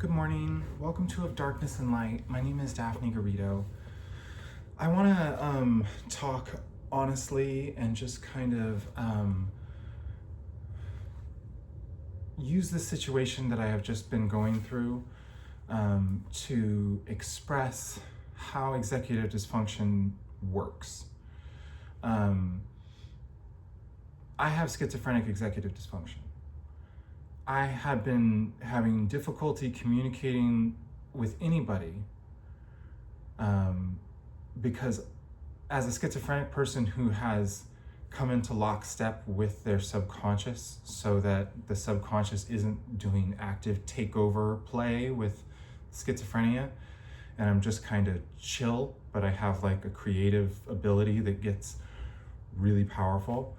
Good morning. Welcome to Of Darkness and Light. My name is Daphne Garrido. I want to talk honestly and just kind of use the situation that I have just been going through to express how executive dysfunction works. I have schizophrenic executive dysfunction. I have been having difficulty communicating with anybody because as a schizophrenic person who has come into lockstep with their subconscious so that the subconscious isn't doing active takeover play with schizophrenia, and I'm just kind of chill, but I have like a creative ability that gets really powerful.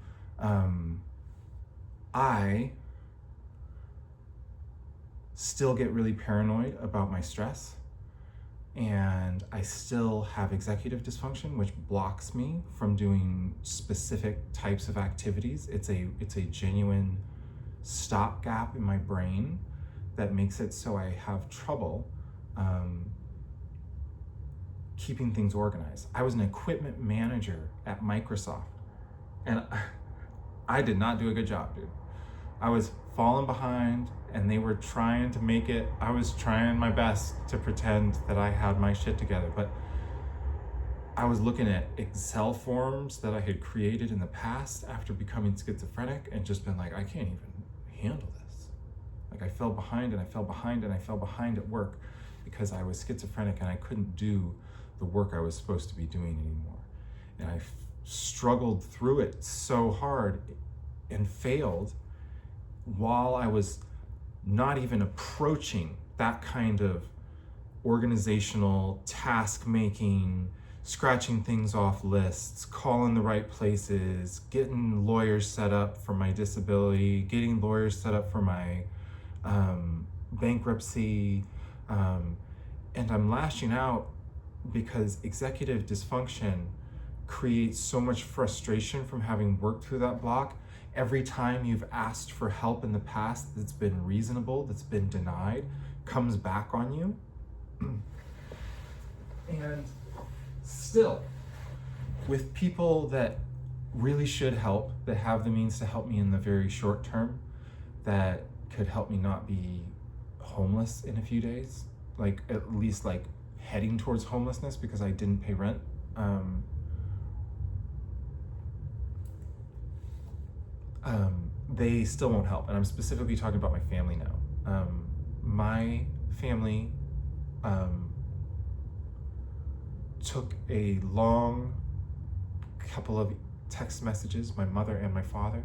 I still get really paranoid about my stress, and I still have executive dysfunction, which blocks me from doing specific types of activities. It's a genuine stopgap in my brain that makes it so I have trouble keeping things organized. I was an equipment manager at Microsoft, and I did not do a good job, dude. I was falling behind and they were trying to make it. I was trying my best to pretend that I had my shit together, but I was looking at Excel forms that I had created in the past after becoming schizophrenic and just been like, I can't even handle this. Like I fell behind and I fell behind and I fell behind at work because I was schizophrenic and I couldn't do the work I was supposed to be doing anymore. And I struggled through it so hard and failed while I was not even approaching that kind of organizational task making, scratching things off lists, calling the right places, getting lawyers set up for my disability, getting lawyers set up for my bankruptcy, and I'm lashing out because executive dysfunction creates so much frustration from having worked through that block. Every time you've asked for help in the past that's been reasonable, that's been denied, comes back on you. And still, with people that really should help, that have the means to help me in the very short term, that could help me not be homeless in a few days, like at least like heading towards homelessness because I didn't pay rent. They still won't help. And I'm specifically talking about my family now. My family took a long couple of text messages, my mother and my father,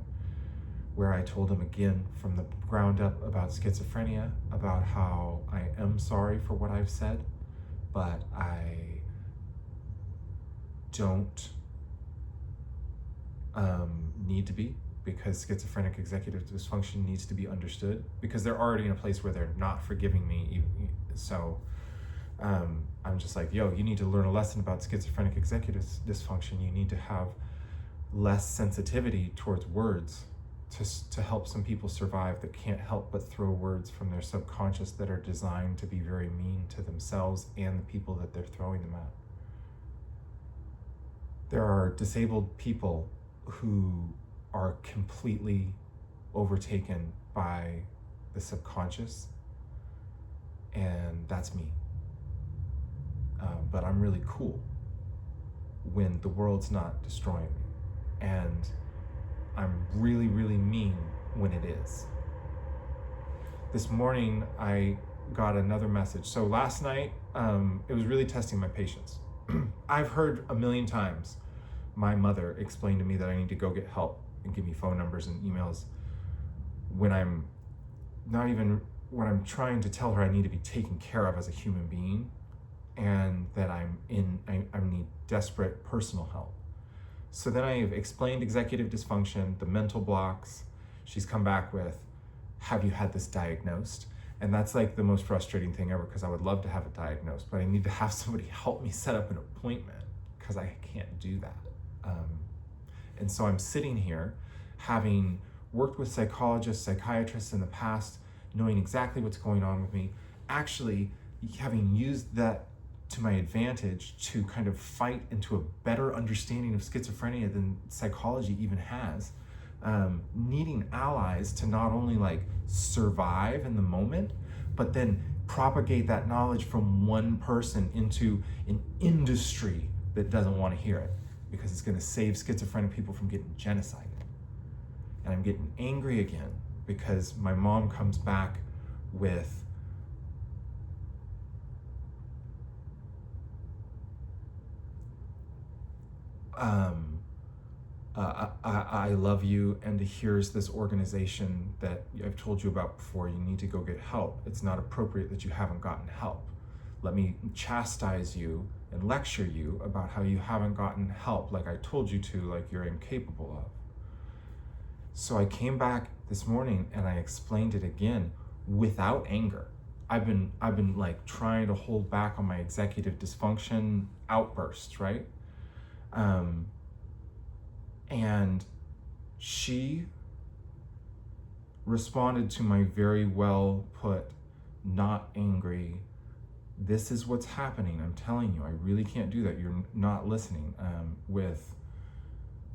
where I told them again from the ground up about schizophrenia, about how I am sorry for what I've said, but I don't need to be, because schizophrenic executive dysfunction needs to be understood, because they're already in a place where they're not forgiving me. So I'm just like, yo, you need to learn a lesson about schizophrenic executive dysfunction. You need to have less sensitivity towards words to help some people survive that can't help but throw words from their subconscious that are designed to be very mean to themselves and the people that they're throwing them at. There are disabled people who are completely overtaken by the subconscious, and that's me. But I'm really cool when the world's not destroying me, and I'm really, really mean when it is. This morning, I got another message. So last night, it was really testing my patience. I've heard a million times my mother explain to me that I need to go get help and give me phone numbers and emails when I'm trying to tell her I need to be taken care of as a human being, and that I need desperate personal help. So then I've explained executive dysfunction, the mental blocks. She's come back with, have you had this diagnosed? And that's like the most frustrating thing ever, because I would love to have it diagnosed, but I need to have somebody help me set up an appointment because I can't do that. And so I'm sitting here having worked with psychologists, psychiatrists in the past, knowing exactly what's going on with me, actually, having used that to my advantage to kind of fight into a better understanding of schizophrenia than psychology even has, needing allies to not only like survive in the moment, but then propagate that knowledge from one person into an industry that doesn't want to hear it because it's going to save schizophrenic people from getting genocided. And I'm getting angry again because my mom comes back with I love you, and here's this organization that I've told you about before. You need to go get help. It's not appropriate that you haven't gotten help. Let me chastise you and lecture you about how you haven't gotten help like I told you to, like you're incapable of. So I came back this morning and I explained it again without anger. I've been like trying to hold back on my executive dysfunction outbursts, right? And she responded to my very well put, not angry, this is what's happening, I'm telling you, I really can't do that, you're not listening,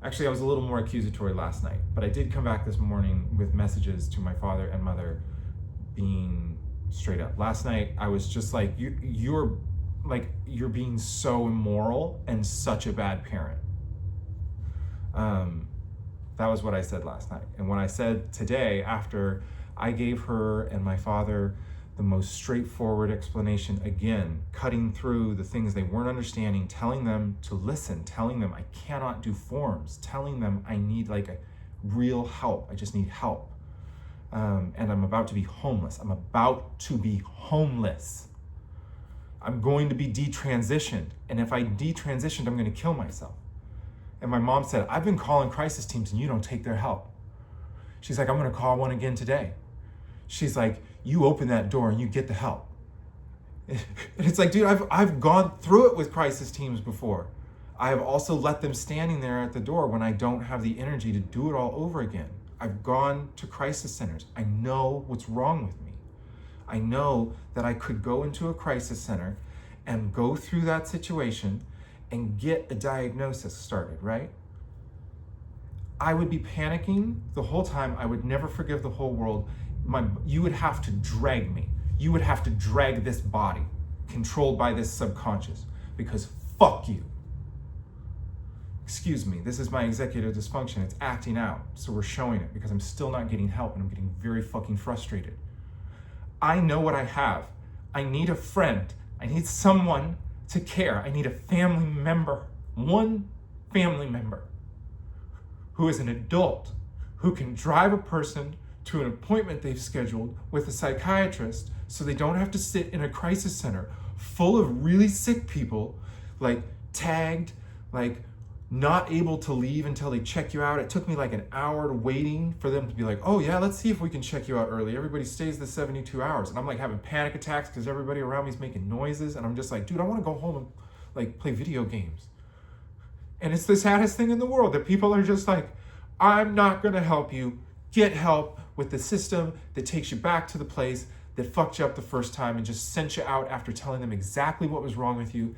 actually I was a little more accusatory last night, but I did come back this morning with messages to my father and mother being straight up. Last night I was just like, you're being so immoral and such a bad parent. That was what I said last night. And when I said today, after I gave her and my father the most straightforward explanation, again, cutting through the things they weren't understanding, telling them to listen, telling them I cannot do forms, telling them I need like a real help, I just need help. And I'm about to be homeless. I'm about to be homeless. I'm going to be detransitioned. And if I detransitioned, I'm going to kill myself. And my mom said, I've been calling crisis teams and you don't take their help. She's like, I'm going to call one again today. She's like, you open that door and you get the help. And it's like, dude, I've gone through it with crisis teams before. I have also let them standing there at the door when I don't have the energy to do it all over again. I've gone to crisis centers. I know what's wrong with me. I know that I could go into a crisis center and go through that situation and get a diagnosis started, right? I would be panicking the whole time. I would never forgive the whole world. You would have to drag me. You would have to drag this body controlled by this subconscious because fuck you. Excuse me, this is my executive dysfunction. It's acting out. So we're showing it because I'm still not getting help and I'm getting very fucking frustrated. I know what I have. I need a friend. I need someone to care. I need a family member, one family member who is an adult, who can drive a person to an appointment they've scheduled with a psychiatrist so they don't have to sit in a crisis center full of really sick people, like tagged, like not able to leave until they check you out. It took me like an hour waiting for them to be like, oh yeah, let's see if we can check you out early. Everybody stays the 72 hours. And I'm like having panic attacks because everybody around me is making noises. And I'm just like, dude, I want to go home and like play video games. And it's the saddest thing in the world that people are just like, I'm not going to help you. Get help with the system that takes you back to the place that fucked you up the first time and just sent you out after telling them exactly what was wrong with you,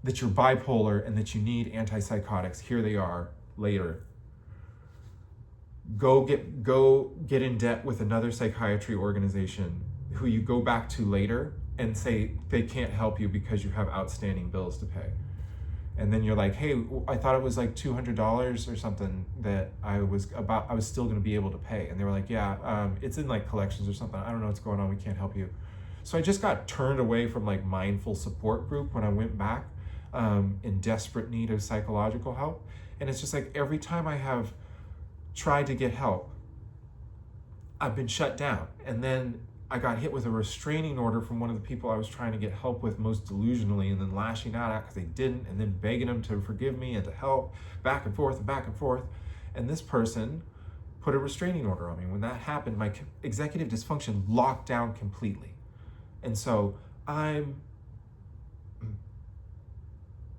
that you're bipolar and that you need antipsychotics. Here they are later. Go get in debt with another psychiatry organization who you go back to later and say they can't help you because you have outstanding bills to pay. And then you're like, hey, I thought it was like $200 or something that I was still going to be able to pay. And they were like, yeah, it's in like collections or something. I don't know what's going on. We can't help you. So I just got turned away from like mindful support group when I went back in desperate need of psychological help. And it's just like every time I have tried to get help, I've been shut down. And then I got hit with a restraining order from one of the people I was trying to get help with most delusionally, and then lashing out at because they didn't, and then begging them to forgive me and to help, back and forth and back and forth. And this person put a restraining order on me. When that happened, my executive dysfunction locked down completely. And so I'm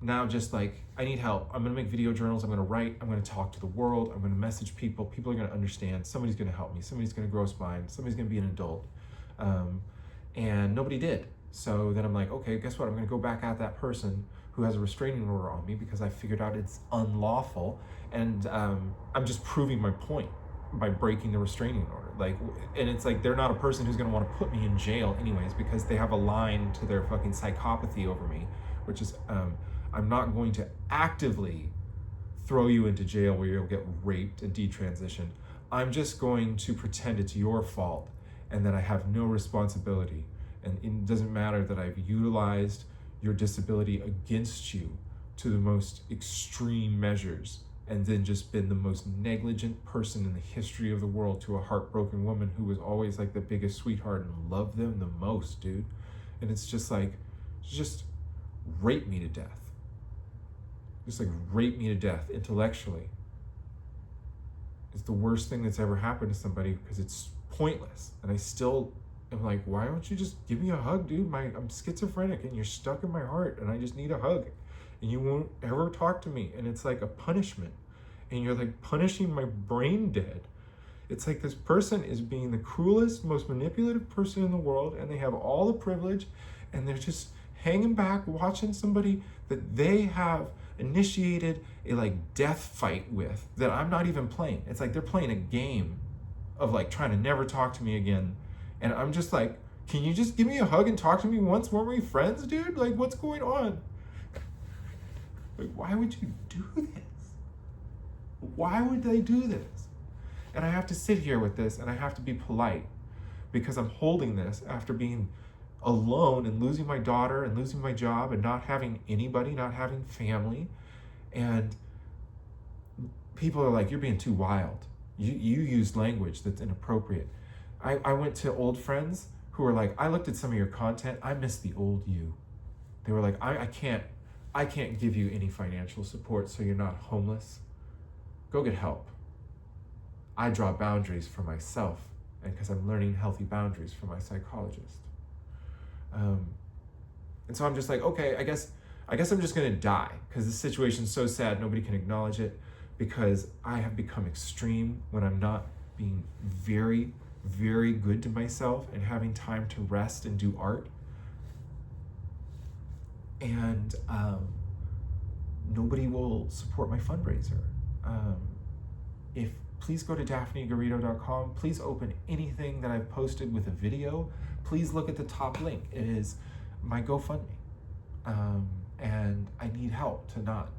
now just like, I need help. I'm gonna make video journals, I'm gonna write, I'm gonna talk to the world, I'm gonna message people. People are gonna understand, somebody's gonna help me, somebody's gonna grow a spine, somebody's gonna be an adult. and nobody did. So then I'm like, okay, guess what? I'm going to go back at that person who has a restraining order on me because I figured out it's unlawful, and I'm just proving my point by breaking the restraining order. Like, and it's like they're not a person who's going to want to put me in jail anyways because they have a line to their fucking psychopathy over me, which is I'm not going to actively throw you into jail where you'll get raped and detransitioned. I'm just going to pretend it's your fault and that I have no responsibility. And it doesn't matter that I've utilized your disability against you to the most extreme measures and then just been the most negligent person in the history of the world to a heartbroken woman who was always like the biggest sweetheart and loved them the most, dude. And it's just like, just rape me to death. Just like rape me to death intellectually. It's the worst thing that's ever happened to somebody because it's pointless. And I still am like, why don't you just give me a hug, dude? I'm schizophrenic and you're stuck in my heart and I just need a hug. And you won't ever talk to me. And it's like a punishment. And you're like punishing my brain dead. It's like this person is being the cruelest, most manipulative person in the world, and they have all the privilege, and they're just hanging back watching somebody that they have initiated a like death fight with that I'm not even playing. It's like they're playing a game of like trying to never talk to me again. And I'm just like, can you just give me a hug and talk to me once? Weren't we friends, dude? Like, what's going on? Like, why would you do this? Why would they do this? And I have to sit here with this and I have to be polite because I'm holding this after being alone and losing my daughter and losing my job and not having anybody, not having family. And people are like, you're being too wild. You use language that's inappropriate. I went to old friends who were like, I looked at some of your content. I miss the old you. They were like, I can't give you any financial support so you're not homeless. Go get help. I draw boundaries for myself and because I'm learning healthy boundaries from my psychologist. And so I'm just like, okay, I guess I'm just gonna die because this situation's so sad, nobody can acknowledge it because I have become extreme when I'm not being very, very good to myself and having time to rest and do art. And nobody will support my fundraiser. Please go to daphnegarrido.com. Please open anything that I've posted with a video. Please look at the top link. It is my GoFundMe. And I need help to not.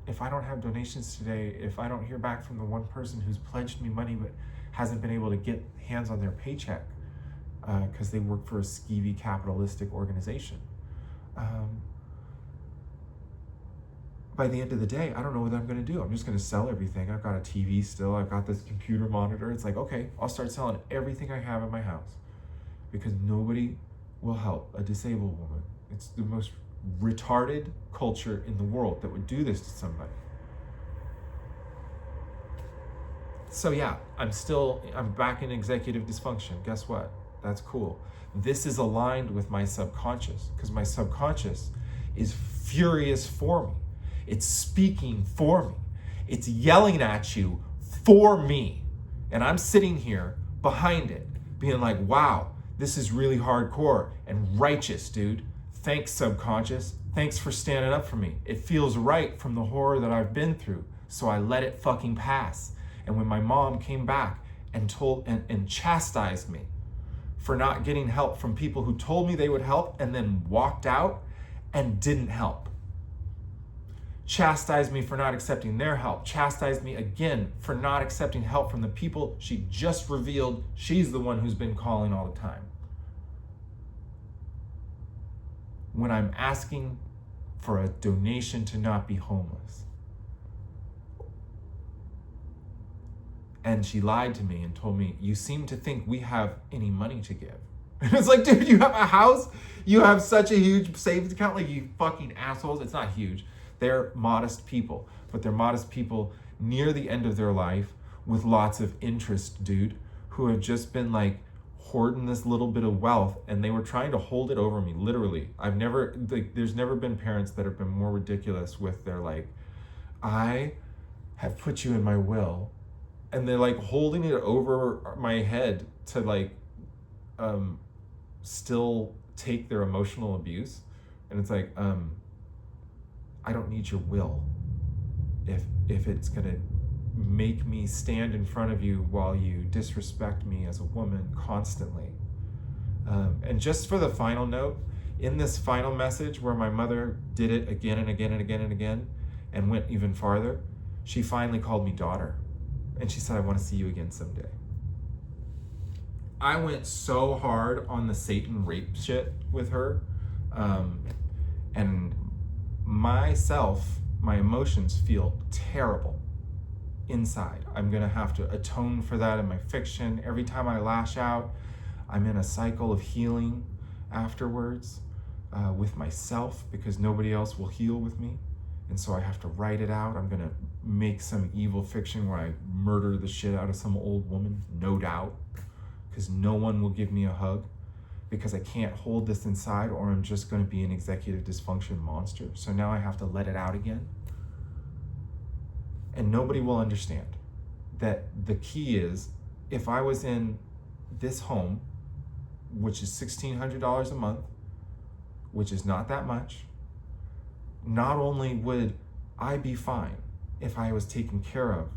If I don't have donations today, if I don't hear back from the one person who's pledged me money but hasn't been able to get hands on their paycheck because they work for a skeevy capitalistic organization, by the end of the day, I don't know what I'm going to do. I'm just going to sell everything. I've got a TV still. I've got this computer monitor. It's like, okay, I'll start selling everything I have in my house because nobody will help a disabled woman. It's the most retarded culture in the world that would do this to somebody. So yeah, I'm back in executive dysfunction. Guess what? That's cool. This is aligned with my subconscious because my subconscious is furious for me. It's speaking for me. It's yelling at you for me. And I'm sitting here behind it, being like, wow, this is really hardcore and righteous, dude. Thanks, subconscious. Thanks for standing up for me. It feels right from the horror that I've been through, so I let it fucking pass. And when my mom came back and chastised me for not getting help from people who told me they would help and then walked out and didn't help, chastised me for not accepting their help, chastised me again for not accepting help from the people she just revealed she's the one who's been calling all the time. When I'm asking for a donation to not be homeless. And she lied to me and told me, you seem to think we have any money to give. And it's like, dude, you have a house? You have such a huge savings account? Like, you fucking assholes. It's not huge. They're modest people, but they're modest people near the end of their life with lots of interest, dude, who have just been like hoarding this little bit of wealth and they were trying to hold it over me, literally. There's never been parents that have been more ridiculous with their like, I have put you in my will, and they're like holding it over my head to like still take their emotional abuse. And it's like, I don't need your will if it's gonna make me stand in front of you while you disrespect me as a woman constantly. And just for the final note, in this final message where my mother did it again and again and again and again and went even farther, she finally called me daughter. And she said, I want to see you again someday. I went so hard on the Satan rape shit with her. And myself, my emotions feel terrible inside. I'm gonna have to atone for that in my fiction. Every time I lash out, I'm in a cycle of healing afterwards with myself, because nobody else will heal with me. And so I have to write it out. I'm gonna make some evil fiction where I murder the shit out of some old woman, no doubt, because no one will give me a hug, because I can't hold this inside, or I'm just gonna be an executive dysfunction monster. So now I have to let it out again. And nobody will understand that the key is, if I was in this home, which is $1,600 a month, which is not that much, not only would I be fine if I was taken care of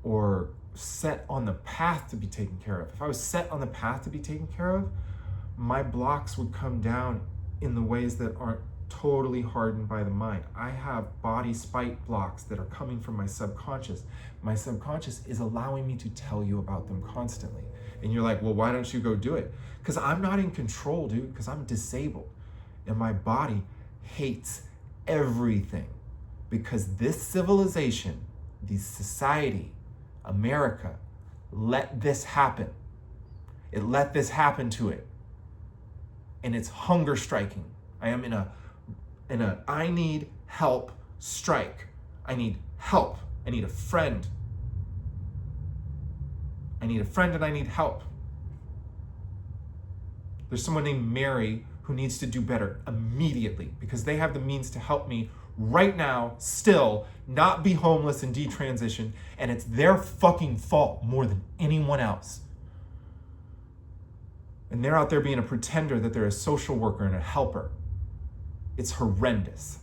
or set on the path to be taken care of. If I was set on the path to be taken care of, my blocks would come down in the ways that aren't totally hardened by the mind. I have body spite blocks that are coming from my subconscious. My subconscious is allowing me to tell you about them constantly. And you're like, well, why don't you go do it? Because I'm not in control, dude, because I'm disabled. And my body hates everything. Because this civilization, this society, America, let this happen. It let this happen to it. And it's hunger striking. I am in a I need help strike. I need help. I need a friend. I need a friend and I need help. There's someone named Mary who needs to do better immediately, because they have the means to help me right now, still not be homeless and detransition, and it's their fucking fault more than anyone else. And they're out there being a pretender that they're a social worker and a helper. It's horrendous.